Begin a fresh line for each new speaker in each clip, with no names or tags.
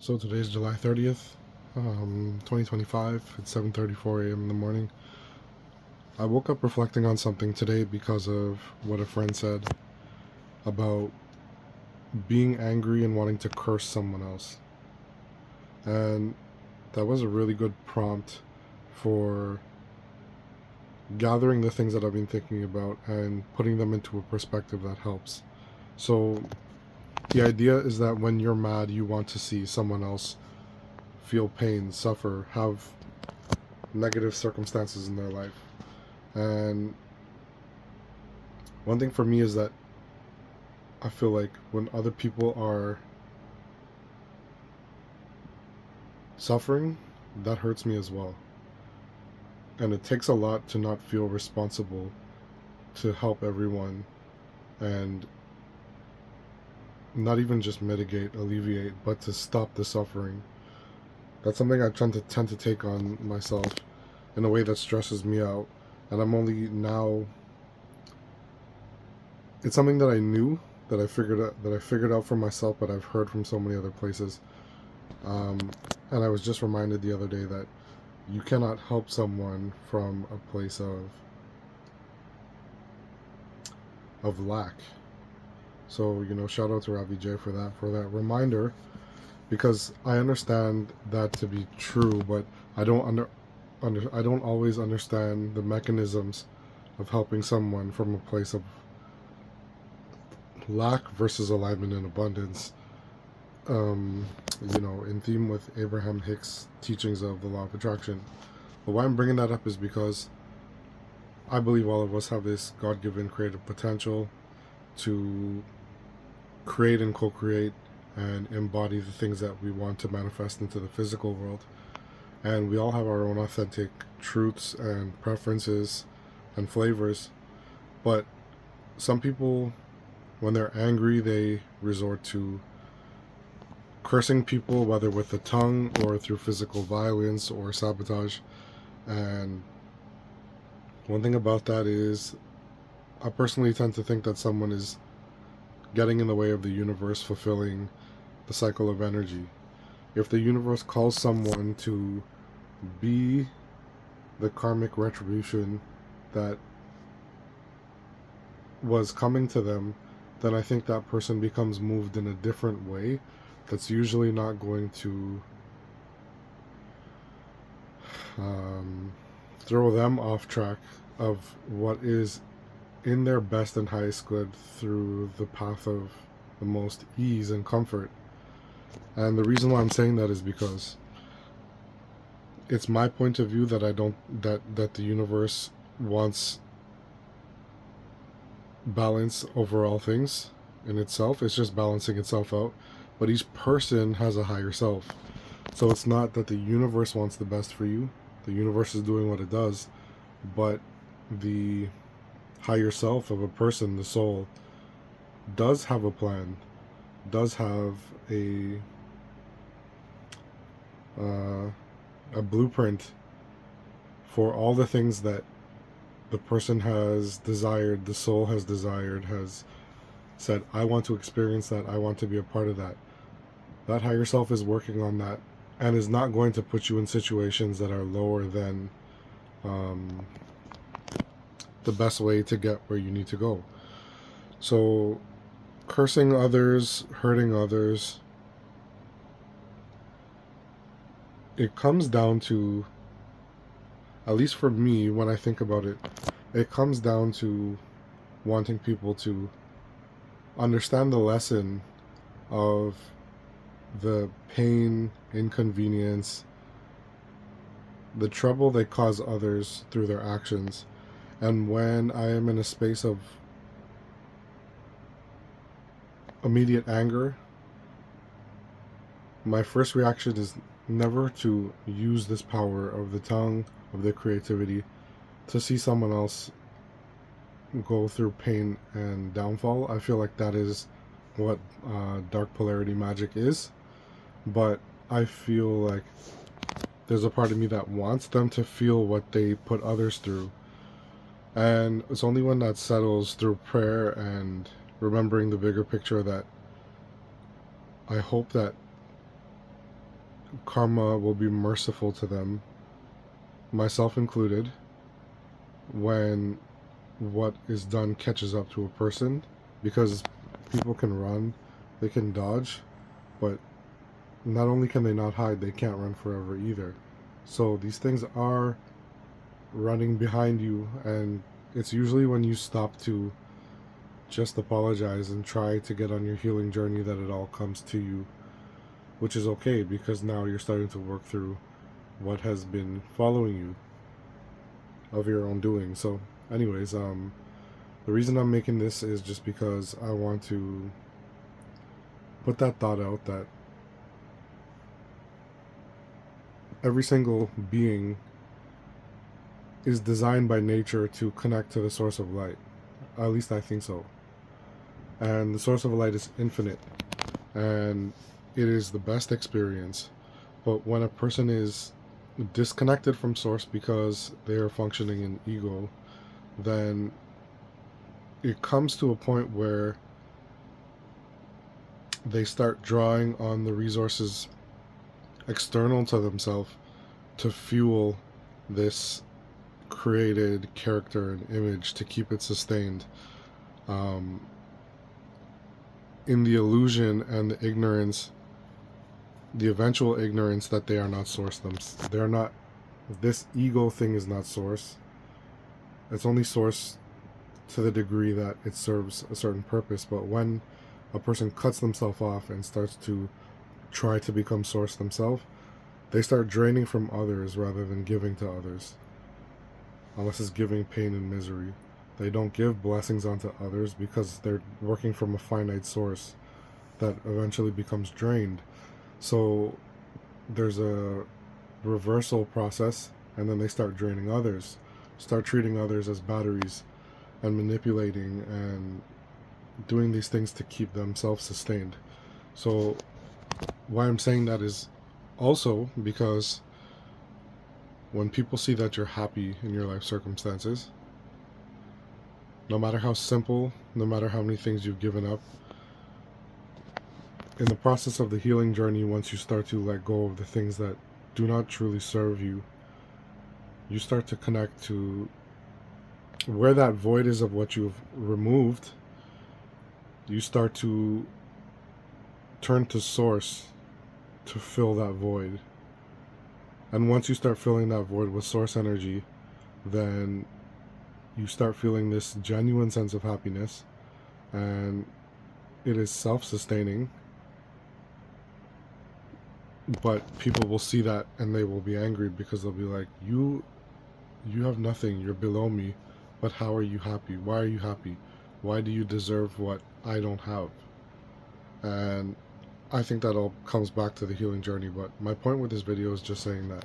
So today's July 30th, 2025. It's 7:34 a.m. in the morning. I woke up reflecting on something today because of what a friend said about being angry and wanting to curse someone else. And that was a really good prompt for gathering the things that I've been thinking about and putting them into a perspective that helps. So the idea is that when you're mad, you want to see someone else feel pain, suffer, have negative circumstances in their life. And one thing for me is that I feel like when other people are suffering, that hurts me as well. And it takes a lot to not feel responsible to help everyone and not even just mitigate, alleviate, but to stop the suffering. That's something I tend to take on myself in a way that stresses me out. And I'm only now, it's something that I knew, that I figured out for myself, but I've heard from so many other places. Um, and I was just reminded the other day that you cannot help someone from a place of lack. So shout out to Ravi J for that reminder, because I understand that to be true, but I don't I don't always understand the mechanisms of helping someone from a place of lack versus alignment and abundance. Um, in theme with Abraham Hicks' teachings of the law of attraction. But why I'm bringing that up is because I believe all of us have this God given creative potential to create and co create and embody the things that we want to manifest into the physical world. And we all have our own authentic truths and preferences and flavors. But some people, when they're angry, they resort to cursing people, whether with the tongue or through physical violence or sabotage. And one thing about that is, I personally tend to think that someone is getting in the way of the universe fulfilling the cycle of energy. If the universe calls someone to be the karmic retribution that was coming to them, then I think that person becomes moved in a different way that's usually not going to um, throw them off track of what is in their best and highest good through the path of the most ease and comfort. And the reason why I'm saying that is because it's my point of view that I don't that the universe wants balance over all things in itself. It's just balancing itself out. But each person has a higher self. So it's not that the universe wants the best for you. The universe is doing what it does, but the higher self of a person, the soul, does have a plan, does have uh, a blueprint for all the things that the person has desired, the soul has desired, has said, I want to experience that, I want to be a part of that. That higher self is working on that and is not going to put you in situations that are lower than um, the best way to get where you need to go. So, cursing others, hurting others, it comes down to, at least for me, when I think about it, it comes down to wanting people to understand the lesson of the pain, inconvenience, the trouble they cause others through their actions. And when I am in a space of immediate anger, my first reaction is never to use this power of the tongue, of the creativity, to see someone else go through pain and downfall. I feel like that is what dark polarity magic is. But I feel like there's a part of me that wants them to feel what they put others through. And it's only when that settles through prayer and remembering the bigger picture that I hope that karma will be merciful to them, myself included, when what is done catches up to a person, because people can run, they can dodge, but not only can they not hide, they can't run forever either. So these things are running behind you, and it's usually when you stop to just apologize and try to get on your healing journey that it all comes to you, which is okay, because now you're starting to work through what has been following you of your own doing. So anyways, the reason I'm making this is just because I want to put that thought out that every single being is designed by nature to connect to the source of light. At least I think so. And the source of light is infinite, and it is the best experience. But when a person is disconnected from source because they are functioning in ego, then it comes to a point where they start drawing on the resources external to themselves to fuel this created character and image, to keep it sustained, in the illusion and the ignorance, the eventual ignorance that they are not source. They're not. This ego thing is not source. It's only source to the degree that it serves a certain purpose. But when a person cuts themselves off and starts to try to become source themselves, they start draining from others rather than giving to others. Unless it's giving pain and misery. They don't give blessings onto others because they're working from a finite source that eventually becomes drained. So there's a reversal process, and then they start draining others, start treating others as batteries, and manipulating and doing these things to keep themselves sustained. So why I'm saying that is also because when people see that you're happy in your life circumstances, no matter how simple, no matter how many things you've given up, in the process of the healing journey, once you start to let go of the things that do not truly serve you, you start to connect to where that void is of what you've removed. You start to turn to source to fill that void. And once you start filling that void with source energy, then you start feeling this genuine sense of happiness, and it is self-sustaining. But people will see that and they will be angry, because they'll be like, you have nothing, you're below me, but how are you happy? Why are you happy? Why do you deserve what I don't have? And I think that all comes back to the healing journey. But my point with this video is just saying that,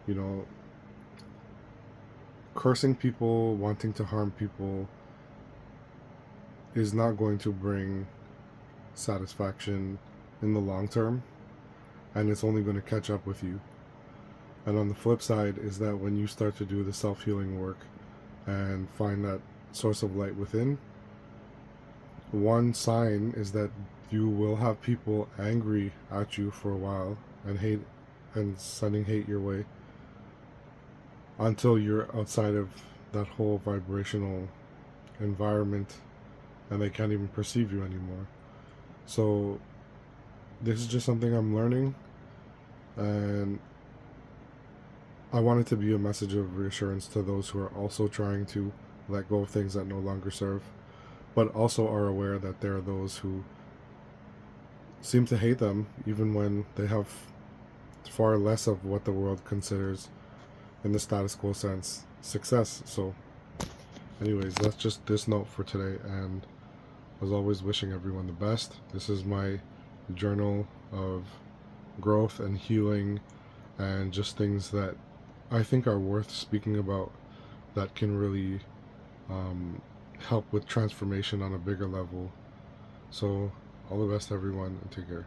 you know, cursing people, wanting to harm people is not going to bring satisfaction in the long term, and it's only going to catch up with you. And on the flip side is that when you start to do the self-healing work and find that source of light within, one sign is that you will have people angry at you for a while and hate and sending hate your way until you're outside of that whole vibrational environment and they can't even perceive you anymore. So this is just something I'm learning, and I want it to be a message of reassurance to those who are also trying to let go of things that no longer serve, but also are aware that there are those who seem to hate them even when they have far less of what the world considers, in the status quo sense, success. So anyways, that's just this note for today, and as always, wishing everyone the best. This is my journal of growth and healing and just things that I think are worth speaking about, that can really help with transformation on a bigger level. So all the best, everyone, and take care.